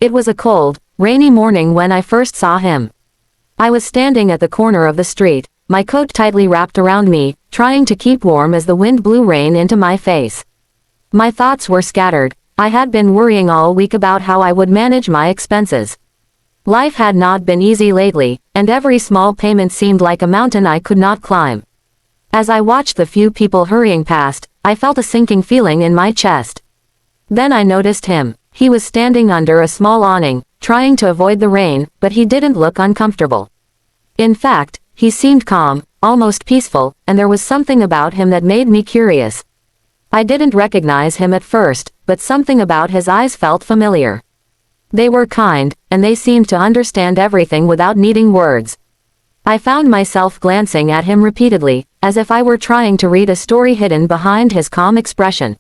It was a cold, rainy morning when I first saw him. I was standing at the corner of the street, my coat tightly wrapped around me, trying to keep warm as the wind blew rain into my face. My thoughts were scattered. I had been worrying all week about how I would manage my expenses. Life had not been easy lately, and every small payment seemed like a mountain I could not climb. As I watched the few people hurrying past, I felt a sinking feeling in my chest. Then I noticed him. He was standing under a small awning, trying to avoid the rain, but he didn't look uncomfortable. In fact, he seemed calm, almost peaceful, and there was something about him that made me curious. I didn't recognize him at first, but something about his eyes felt familiar. They were kind, and they seemed to understand everything without needing words. I found myself glancing at him repeatedly, as if I were trying to read a story hidden behind his calm expression.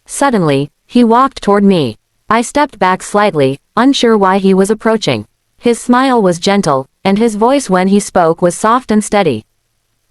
Suddenly, he walked toward me. I stepped back slightly, unsure why he was approaching. His smile was gentle, and his voice when he spoke was soft and steady.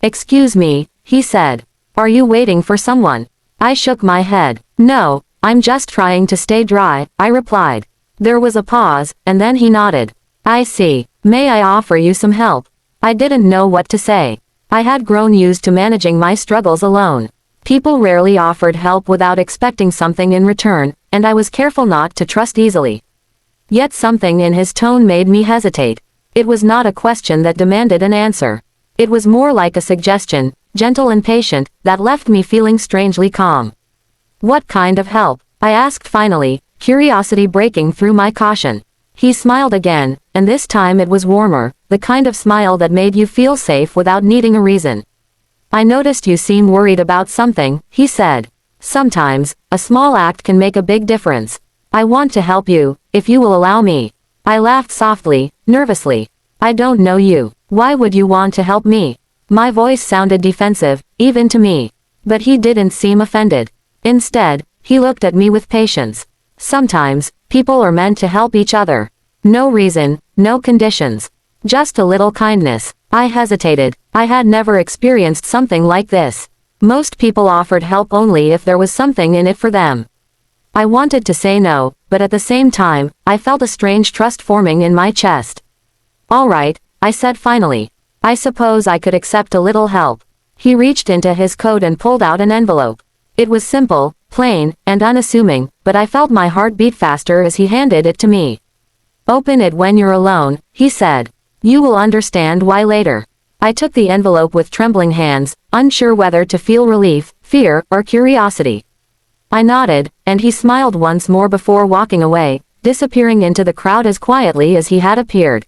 "Excuse me," he said. "Are you waiting for someone?" I shook my head. "No, I'm just trying to stay dry," I replied. There was a pause, and then he nodded. "I see. May I offer you some help?" I didn't know what to say. I had grown used to managing my struggles alone. People rarely offered help without expecting something in return, and I was careful not to trust easily. Yet something in his tone made me hesitate. It was not a question that demanded an answer. It was more like a suggestion, gentle and patient, that left me feeling strangely calm. "What kind of help?" I asked finally, curiosity breaking through my caution. He smiled again, and this time it was warmer, the kind of smile that made you feel safe without needing a reason. "I noticed you seem worried about something," he said. "Sometimes, a small act can make a big difference. I want to help you, if you will allow me." I laughed softly, nervously. "I don't know you. Why would you want to help me?" My voice sounded defensive, even to me. But he didn't seem offended. Instead, he looked at me with patience. "Sometimes, people are meant to help each other. No reason, no conditions. Just a little kindness." I hesitated. I had never experienced something like this. Most people offered help only if there was something in it for them. I wanted to say no, but at the same time, I felt a strange trust forming in my chest. "All right," I said finally. "I suppose I could accept a little help." He reached into his coat and pulled out an envelope. It was simple, plain, and unassuming, but I felt my heart beat faster as he handed it to me. "Open it when you're alone," he said. "You will understand why later." I took the envelope with trembling hands, unsure whether to feel relief, fear, or curiosity. I nodded, and he smiled once more before walking away, disappearing into the crowd as quietly as he had appeared.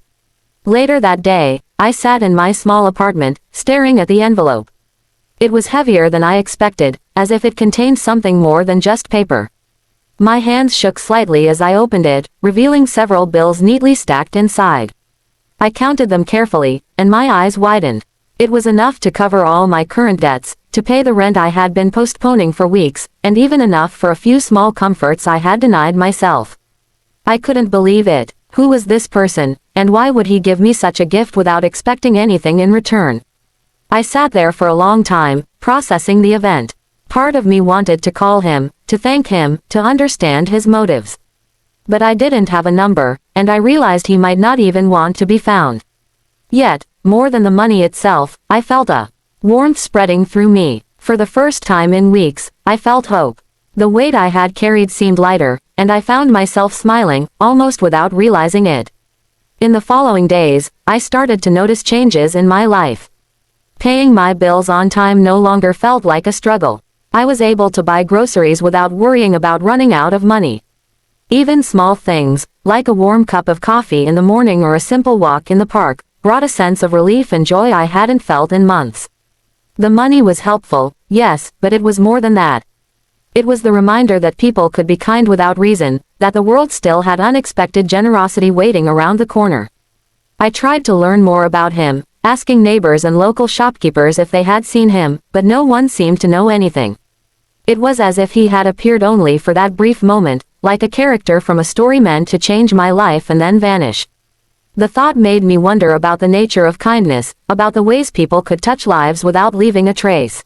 Later that day, I sat in my small apartment, staring at the envelope. It was heavier than I expected, as if it contained something more than just paper. My hands shook slightly as I opened it, revealing several bills neatly stacked inside. I counted them carefully, and my eyes widened. It was enough to cover all my current debts, to pay the rent I had been postponing for weeks, and even enough for a few small comforts I had denied myself. I couldn't believe it. Who was this person, and why would he give me such a gift without expecting anything in return? I sat there for a long time, processing the event. Part of me wanted to call him, to thank him, to understand his motives. But I didn't have a number, and I realized he might not even want to be found. Yet, more than the money itself, I felt a warmth spreading through me. For the first time in weeks, I felt hope. The weight I had carried seemed lighter, and I found myself smiling, almost without realizing it. In the following days, I started to notice changes in my life. Paying my bills on time no longer felt like a struggle. I was able to buy groceries without worrying about running out of money. Even small things, like a warm cup of coffee in the morning or a simple walk in the park, brought a sense of relief and joy I hadn't felt in months. The money was helpful, yes, but it was more than that. It was the reminder that people could be kind without reason, that the world still had unexpected generosity waiting around the corner. I tried to learn more about him, asking neighbors and local shopkeepers if they had seen him, but no one seemed to know anything. It was as if he had appeared only for that brief moment, like a character from a story meant to change my life and then vanish. The thought made me wonder about the nature of kindness, about the ways people could touch lives without leaving a trace.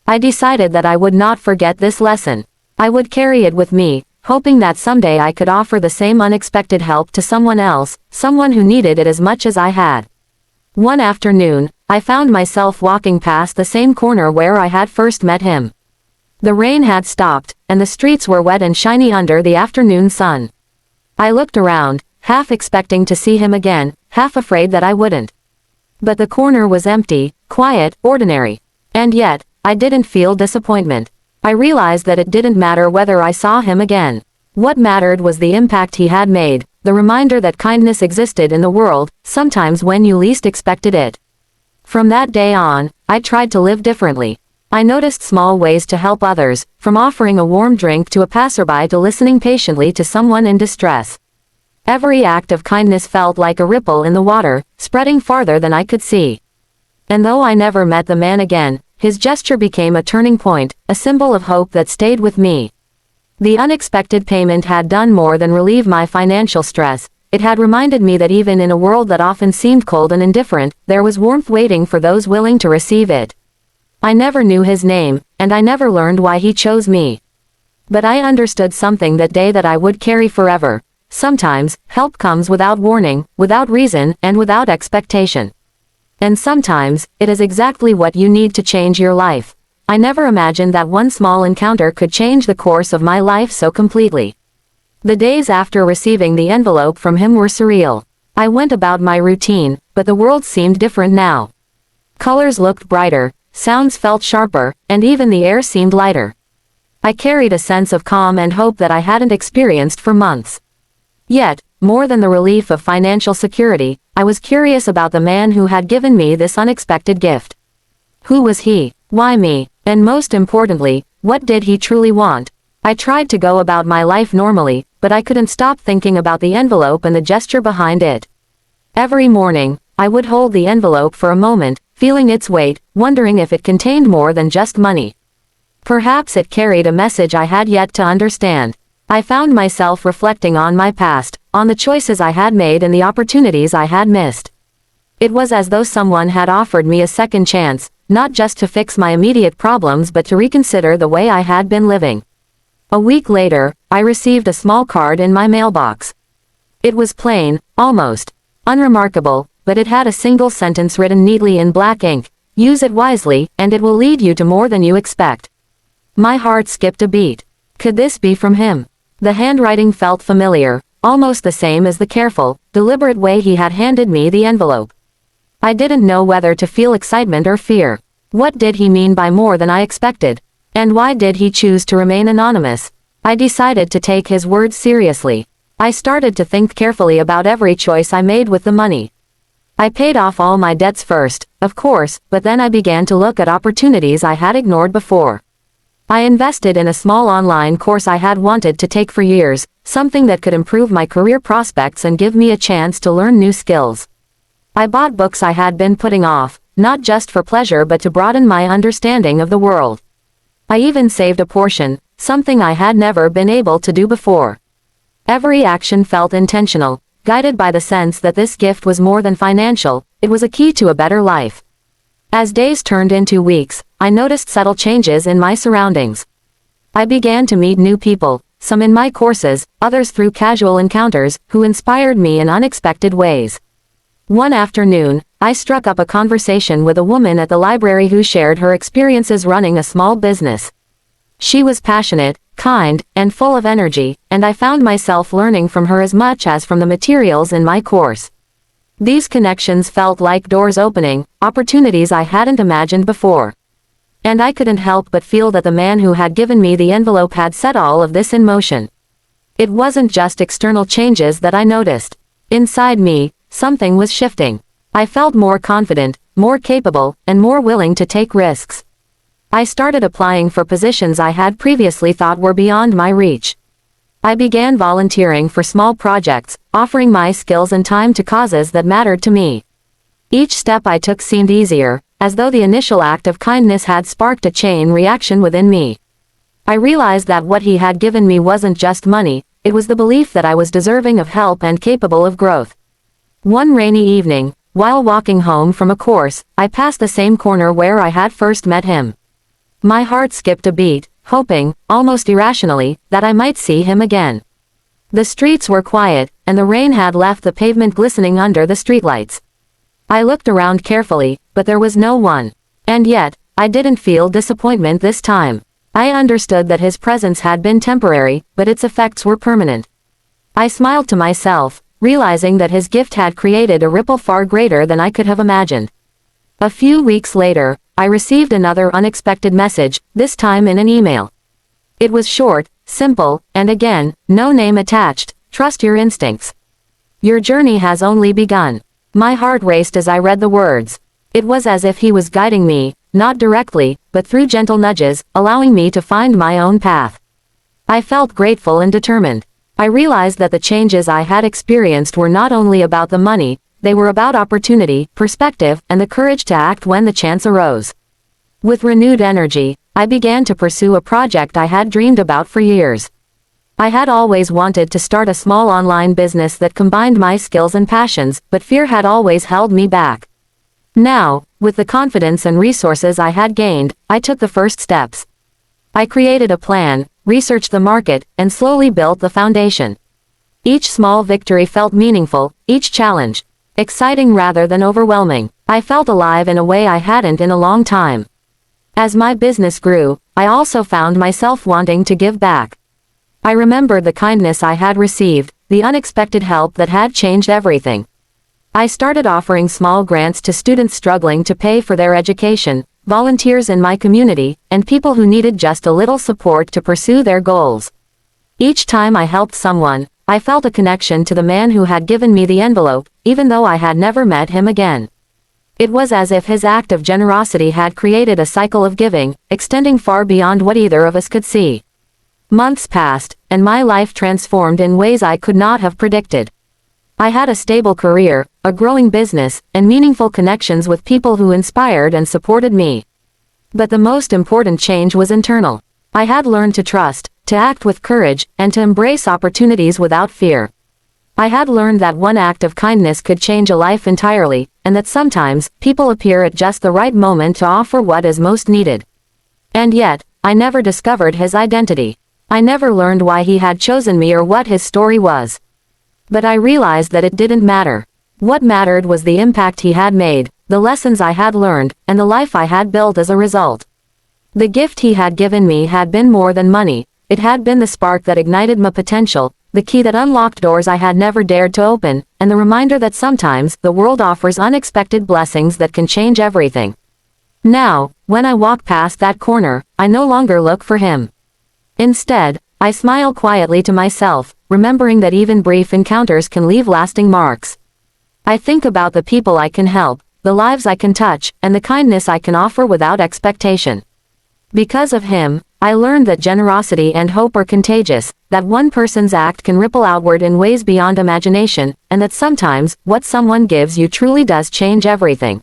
I decided that I would not forget this lesson. I would carry it with me, hoping that someday I could offer the same unexpected help to someone else, someone who needed it as much as I had. One afternoon, I found myself walking past the same corner where I had first met him. The rain had stopped, and the streets were wet and shiny under the afternoon sun. I looked around, half expecting to see him again, half afraid that I wouldn't. But the corner was empty, quiet, ordinary. And yet, I didn't feel disappointment. I realized that it didn't matter whether I saw him again. What mattered was the impact he had made, the reminder that kindness existed in the world, sometimes when you least expected it. From that day on, I tried to live differently. I noticed small ways to help others, from offering a warm drink to a passerby to listening patiently to someone in distress. Every act of kindness felt like a ripple in the water, spreading farther than I could see. And though I never met the man again, his gesture became a turning point, a symbol of hope that stayed with me. The unexpected payment had done more than relieve my financial stress. It had reminded me that even in a world that often seemed cold and indifferent, there was warmth waiting for those willing to receive it. I never knew his name, and I never learned why he chose me. But I understood something that day that I would carry forever. Sometimes, help comes without warning, without reason, and without expectation. And sometimes, it is exactly what you need to change your life. I never imagined that one small encounter could change the course of my life so completely. The days after receiving the envelope from him were surreal. I went about my routine, but the world seemed different now. Colors looked brighter, sounds felt sharper, and even the air seemed lighter. I carried a sense of calm and hope that I hadn't experienced for months. Yet, more than the relief of financial security, I was curious about the man who had given me this unexpected gift. Who was he? Why me? And most importantly, what did he truly want? I tried to go about my life normally, but I couldn't stop thinking about the envelope and the gesture behind it. Every morning, I would hold the envelope for a moment, feeling its weight, wondering if it contained more than just money. Perhaps it carried a message I had yet to understand. I found myself reflecting on my past, on the choices I had made and the opportunities I had missed. It was as though someone had offered me a second chance, not just to fix my immediate problems but to reconsider the way I had been living. A week later, I received a small card in my mailbox. It was plain, almost unremarkable, but it had a single sentence written neatly in black ink: "Use it wisely, and it will lead you to more than you expect." My heart skipped a beat. Could this be from him? The handwriting felt familiar, almost the same as the careful, deliberate way he had handed me the envelope. I didn't know whether to feel excitement or fear. What did he mean by more than I expected? And why did he choose to remain anonymous? I decided to take his words seriously. I started to think carefully about every choice I made with the money. I paid off all my debts first, of course, but then I began to look at opportunities I had ignored before. I invested in a small online course I had wanted to take for years, something that could improve my career prospects and give me a chance to learn new skills. I bought books I had been putting off, not just for pleasure but to broaden my understanding of the world. I even saved a portion, something I had never been able to do before. Every action felt intentional, guided by the sense that this gift was more than financial, it was a key to a better life. As days turned into weeks, I noticed subtle changes in my surroundings. I began to meet new people, some in my courses, others through casual encounters, who inspired me in unexpected ways. One afternoon, I struck up a conversation with a woman at the library who shared her experiences running a small business. She was passionate, kind, and full of energy, and I found myself learning from her as much as from the materials in my course. These connections felt like doors opening, opportunities I hadn't imagined before. And I couldn't help but feel that the man who had given me the envelope had set all of this in motion. It wasn't just external changes that I noticed. Inside me, something was shifting. I felt more confident, more capable, and more willing to take risks. I started applying for positions I had previously thought were beyond my reach. I began volunteering for small projects, offering my skills and time to causes that mattered to me. Each step I took seemed easier, as though the initial act of kindness had sparked a chain reaction within me. I realized that what he had given me wasn't just money, it was the belief that I was deserving of help and capable of growth. One rainy evening, while walking home from a course, I passed the same corner where I had first met him. My heart skipped a beat, hoping, almost irrationally, that I might see him again. The streets were quiet, and the rain had left the pavement glistening under the streetlights. I looked around carefully, but there was no one. And yet, I didn't feel disappointment this time. I understood that his presence had been temporary, but its effects were permanent. I smiled to myself, realizing that his gift had created a ripple far greater than I could have imagined. A few weeks later, I received another unexpected message, this time in an email. It was short, simple, and again, no name attached. Trust your instincts. Your journey has only begun. My heart raced as I read the words. It was as if he was guiding me, not directly, but through gentle nudges, allowing me to find my own path. I felt grateful and determined. I realized that the changes I had experienced were not only about the money, they were about opportunity, perspective, and the courage to act when the chance arose. With renewed energy, I began to pursue a project I had dreamed about for years. I had always wanted to start a small online business that combined my skills and passions, but fear had always held me back. Now, with the confidence and resources I had gained, I took the first steps. I created a plan, researched the market, and slowly built the foundation. Each small victory felt meaningful, each challenge exciting rather than overwhelming. I felt alive in a way I hadn't in a long time. As my business grew, I also found myself wanting to give back. I remembered the kindness I had received, the unexpected help that had changed everything. I started offering small grants to students struggling to pay for their education, volunteers in my community, and people who needed just a little support to pursue their goals. Each time I helped someone, I felt a connection to the man who had given me the envelope, even though I had never met him again. It was as if his act of generosity had created a cycle of giving, extending far beyond what either of us could see. Months passed, and my life transformed in ways I could not have predicted. I had a stable career, a growing business, and meaningful connections with people who inspired and supported me. But the most important change was internal. I had learned to trust, to act with courage, and to embrace opportunities without fear. I had learned that one act of kindness could change a life entirely, and that sometimes, people appear at just the right moment to offer what is most needed. And yet, I never discovered his identity. I never learned why he had chosen me or what his story was. But I realized that it didn't matter. What mattered was the impact he had made, the lessons I had learned, and the life I had built as a result. The gift he had given me had been more than money. It had been the spark that ignited my potential, the key that unlocked doors I had never dared to open, and the reminder that sometimes the world offers unexpected blessings that can change everything. Now, when I walk past that corner, I no longer look for him. Instead, I smile quietly to myself, remembering that even brief encounters can leave lasting marks. I think about the people I can help, the lives I can touch, and the kindness I can offer without expectation. Because of him, I learned that generosity and hope are contagious, that one person's act can ripple outward in ways beyond imagination, and that sometimes, what someone gives you truly does change everything.